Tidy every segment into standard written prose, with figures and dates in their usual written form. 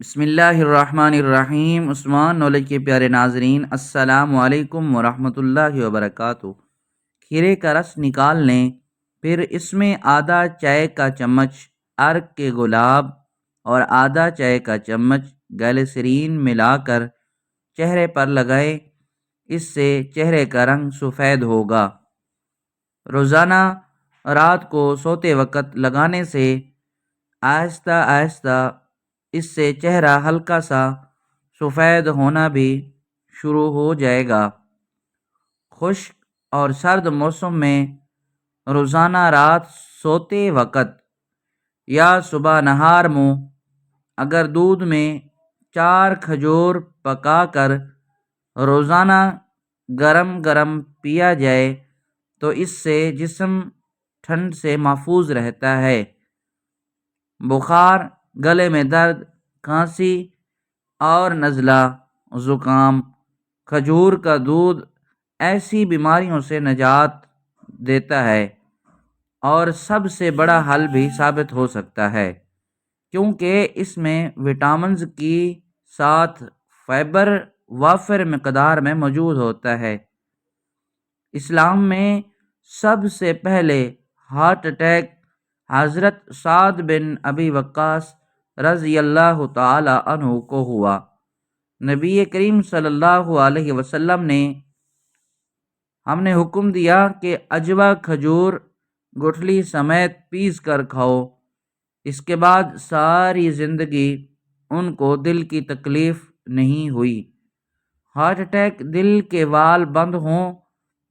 بسم اللہ الرحمن الرحیم۔ عثمان نالج کے پیارے ناظرین، السلام علیکم ورحمۃ اللہ وبرکاتہ۔ کھیرے کا رس نکال لیں، پھر اس میں آدھا چائے کا چمچ عرق کے گلاب اور آدھا چائے کا چمچ گلیسرین ملا کر چہرے پر لگائیں۔ اس سے چہرے کا رنگ سفید ہوگا۔ روزانہ رات کو سوتے وقت لگانے سے آہستہ آہستہ اس سے چہرہ ہلکا سا سفید ہونا بھی شروع ہو جائے گا۔ خشک اور سرد موسم میں روزانہ رات سوتے وقت یا صبح نہار منہ اگر دودھ میں 4 کھجور پکا کر روزانہ گرم گرم پیا جائے تو اس سے جسم ٹھنڈ سے محفوظ رہتا ہے۔ بخار، گلے میں درد، کھانسی اور نزلہ، زکام، کھجور کا دودھ ایسی بیماریوں سے نجات دیتا ہے اور سب سے بڑا حل بھی ثابت ہو سکتا ہے، کیونکہ اس میں وٹامنز کی ساتھ فائبر وافر مقدار میں موجود ہوتا ہے۔ اسلام میں سب سے پہلے ہارٹ اٹیک حضرت سعد بن ابی وقاص رضی اللہ تعالی عنہ کو ہوا۔ نبی کریم صلی اللہ علیہ وسلم نے ہم نے حکم دیا کہ عجوا کھجور گٹھلی سمیت پیس کر کھاؤ۔ اس کے بعد ساری زندگی ان کو دل کی تکلیف نہیں ہوئی۔ ہارٹ اٹیک، دل کے وال بند ہوں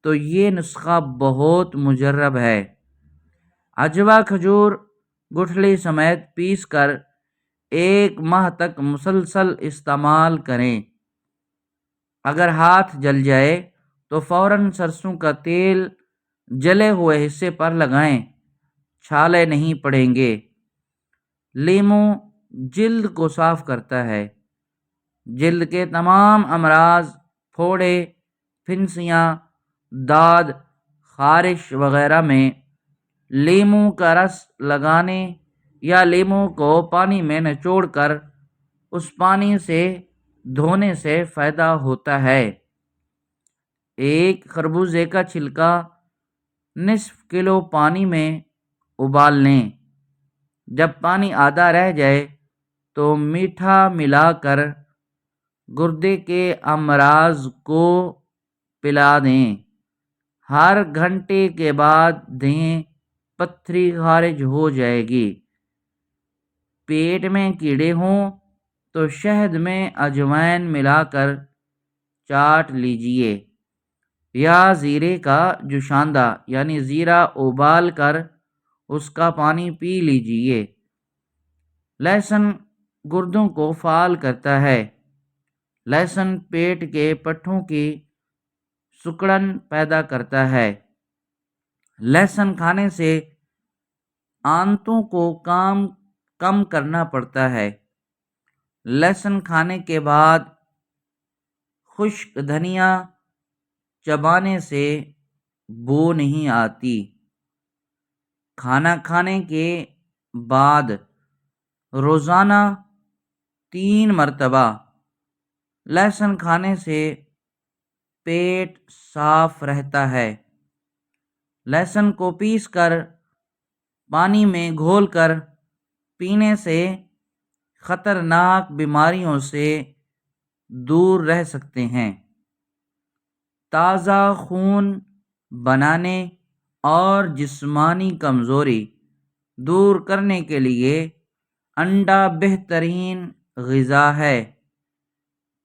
تو یہ نسخہ بہت مجرب ہے۔ عجوا کھجور گٹھلی سمیت پیس کر 1 ماہ تک مسلسل استعمال کریں۔ اگر ہاتھ جل جائے تو فوراً سرسوں کا تیل جلے ہوئے حصے پر لگائیں، چھالے نہیں پڑیں گے۔ لیموں جلد کو صاف کرتا ہے۔ جلد کے تمام امراض، پھوڑے، پھنسیاں، داد، خارش وغیرہ میں لیموں کا رس لگانے یا لیموں کو پانی میں نچوڑ کر اس پانی سے دھونے سے فائدہ ہوتا ہے۔ 1 خربوزے کا چھلکا نصف کلو پانی میں ابال لیں۔ جب پانی آدھا رہ جائے تو میٹھا ملا کر گردے کے امراض کو پلا دیں۔ ہر گھنٹے کے بعد دیں، پتھری خارج ہو جائے گی۔ پیٹ میں کیڑے ہوں تو شہد میں اجوائن ملا کر چاٹ لیجئے، یا زیرے کا جوشاندہ یعنی زیرہ ابال کر اس کا پانی پی لیجئے۔ لہسن گردوں کو فعال کرتا ہے۔ لہسن پیٹ کے پٹھوں کی سکڑن پیدا کرتا ہے۔ لہسن کھانے سے آنتوں کو کم کرنا پڑتا ہے۔ لہسن کھانے کے بعد خشک دھنیا چبانے سے بو نہیں آتی۔ کھانا کھانے کے بعد روزانہ 3 مرتبہ لہسن کھانے سے پیٹ صاف رہتا ہے۔ لہسن کو پیس کر پانی میں گھول کر پینے سے خطرناک بیماریوں سے دور رہ سکتے ہیں۔ تازہ خون بنانے اور جسمانی کمزوری دور کرنے کے لیے انڈا بہترین غذا ہے۔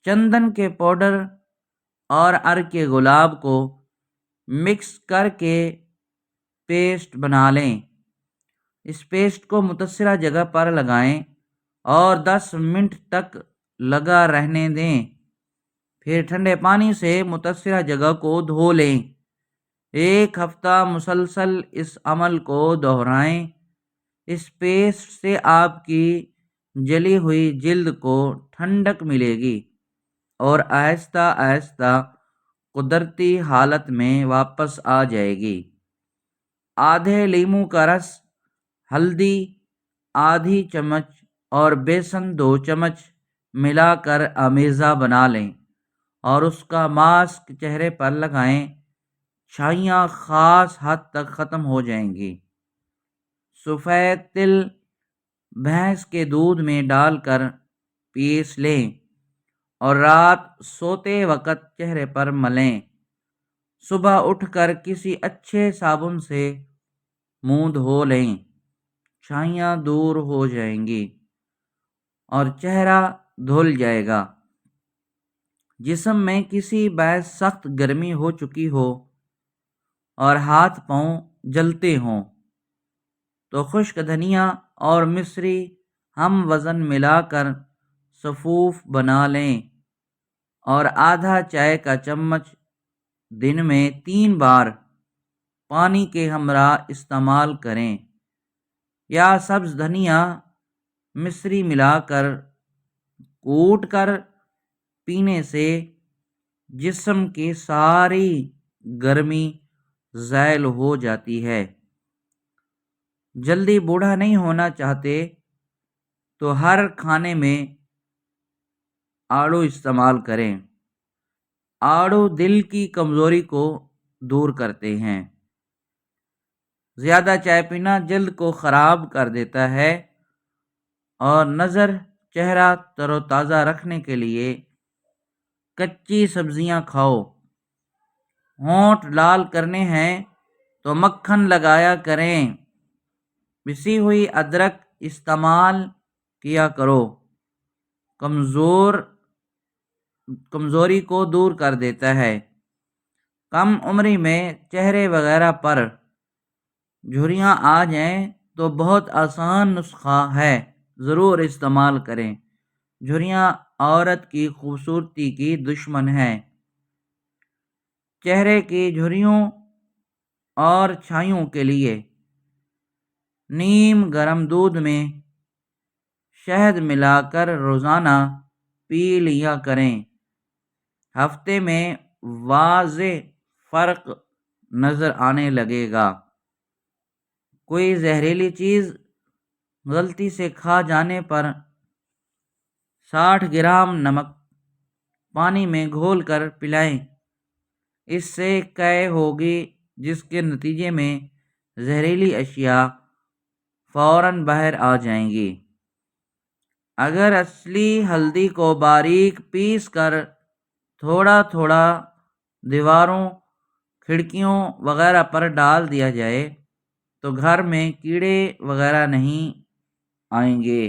چندن کے پاؤڈر اور عرق کے گلاب کو مکس کر کے پیسٹ بنا لیں۔ اس پیسٹ کو متاثرہ جگہ پر لگائیں اور 10 منٹ تک لگا رہنے دیں، پھر ٹھنڈے پانی سے متاثرہ جگہ کو دھو لیں۔ 1 ہفتہ مسلسل اس عمل کو دہرائیں۔ اس پیسٹ سے آپ کی جلی ہوئی جلد کو ٹھنڈک ملے گی اور آہستہ آہستہ قدرتی حالت میں واپس آ جائے گی۔ آدھے لیموں کا رس، ہلدی آدھی چمچ اور بیسن 2 چمچ ملا کر آمیزہ بنا لیں اور اس کا ماسک چہرے پر لگائیں، چھائیاں خاص حد تک ختم ہو جائیں گی۔ سفید تل بھینس کے دودھ میں ڈال کر پیس لیں اور رات سوتے وقت چہرے پر ملیں۔ صبح اٹھ کر کسی اچھے صابن سے منہ دھو لیں، چھائیاں دور ہو جائیں گی اور چہرہ دھل جائے گا۔ جسم میں کسی باعث سخت گرمی ہو چکی ہو اور ہاتھ پاؤں جلتے ہوں تو خشک دھنیا اور مصری ہم وزن ملا کر سفوف بنا لیں اور آدھا چائے کا چمچ دن میں 3 بار پانی کے ہمراہ استعمال کریں، یا سبز دھنیا مصری ملا کر کوٹ کر پینے سے جسم کی ساری گرمی زائل ہو جاتی ہے۔ جلدی بوڑھا نہیں ہونا چاہتے تو ہر کھانے میں آڑو استعمال کریں۔ آڑو دل کی کمزوری کو دور کرتے ہیں۔ زیادہ چائے پینا جلد کو خراب کر دیتا ہے اور نظر چہرہ تر و تازہ رکھنے کے لیے کچی سبزیاں کھاؤ۔ ہونٹ لال کرنے ہیں تو مکھن لگایا کریں۔ پسی ہوئی ادرک استعمال کیا کرو، کمزوری کو دور کر دیتا ہے۔ کم عمری میں چہرے وغیرہ پر جھریاں آ جائیں تو بہت آسان نسخہ ہے، ضرور استعمال کریں۔ جھریاں عورت کی خوبصورتی کی دشمن ہیں۔ چہرے کی جھریوں اور چھائیوں کے لیے نیم گرم دودھ میں شہد ملا کر روزانہ پی لیا کریں۔ ہفتے میں واضح فرق نظر آنے لگے گا۔ کوئی زہریلی چیز غلطی سے کھا جانے پر 60 گرام نمک پانی میں گھول کر پلائیں، اس سے قے ہوگی، جس کے نتیجے میں زہریلی اشیاء فوراً باہر آ جائیں گی۔ اگر اصلی ہلدی کو باریک پیس کر تھوڑا تھوڑا دیواروں، کھڑکیوں وغیرہ پر ڈال دیا جائے تو گھر میں کیڑے وغیرہ نہیں آئیں گے۔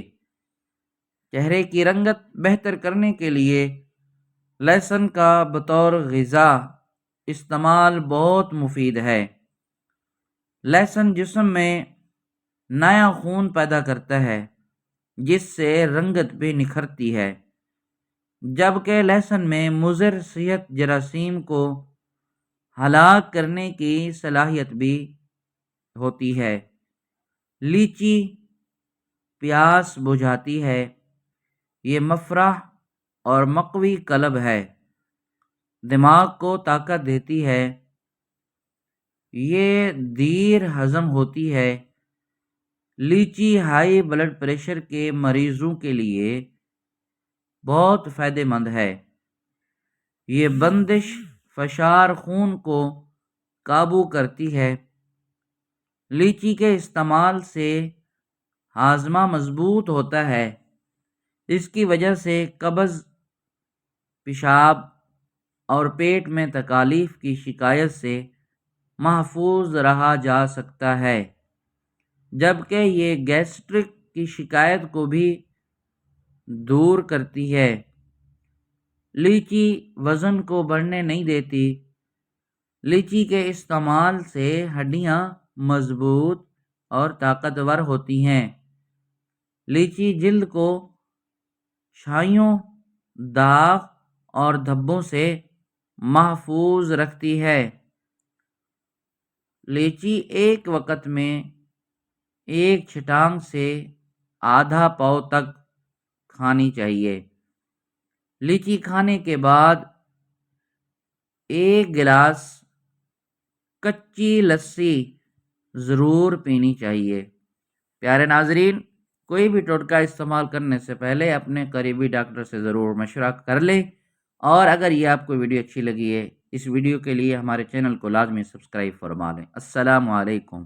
چہرے کی رنگت بہتر کرنے کے لیے لہسن کا بطور غذا استعمال بہت مفید ہے۔ لہسن جسم میں نیا خون پیدا کرتا ہے، جس سے رنگت بھی نکھرتی ہے، جبکہ لہسن میں مضر صحت جراثیم کو ہلاک کرنے کی صلاحیت بھی ہوتی ہے۔ لیچی پیاس بجھاتی ہے، یہ مفرح اور مقوی قلب ہے، دماغ کو طاقت دیتی ہے، یہ دیر ہضم ہوتی ہے۔ لیچی ہائی بلڈ پریشر کے مریضوں کے لیے بہت فائدہ مند ہے۔ یہ بندش فشار خون کو قابو کرتی ہے۔ لیچی کے استعمال سے ہاضمہ مضبوط ہوتا ہے، اس کی وجہ سے قبض، پیشاب اور پیٹ میں تکالیف کی شکایت سے محفوظ رہا جا سکتا ہے، جبکہ یہ گیسٹرک کی شکایت کو بھی دور کرتی ہے۔ لیچی وزن کو بڑھنے نہیں دیتی۔ لیچی کے استعمال سے ہڈیاں مضبوط اور طاقتور ہوتی ہیں۔ لیچی جلد کو چھائیوں، داغ اور دھبوں سے محفوظ رکھتی ہے۔ لیچی ایک وقت میں ایک چھٹانگ سے آدھا پاؤ تک کھانی چاہیے۔ لیچی کھانے کے بعد 1 گلاس کچی لسی ضرور پینی چاہیے۔ پیارے ناظرین، کوئی بھی ٹوٹکا استعمال کرنے سے پہلے اپنے قریبی ڈاکٹر سے ضرور مشورہ کر لیں، اور اگر یہ آپ کو ویڈیو اچھی لگی ہے، اس ویڈیو کے لیے ہمارے چینل کو لازمی سبسکرائب فرما لیں۔ السلام علیکم۔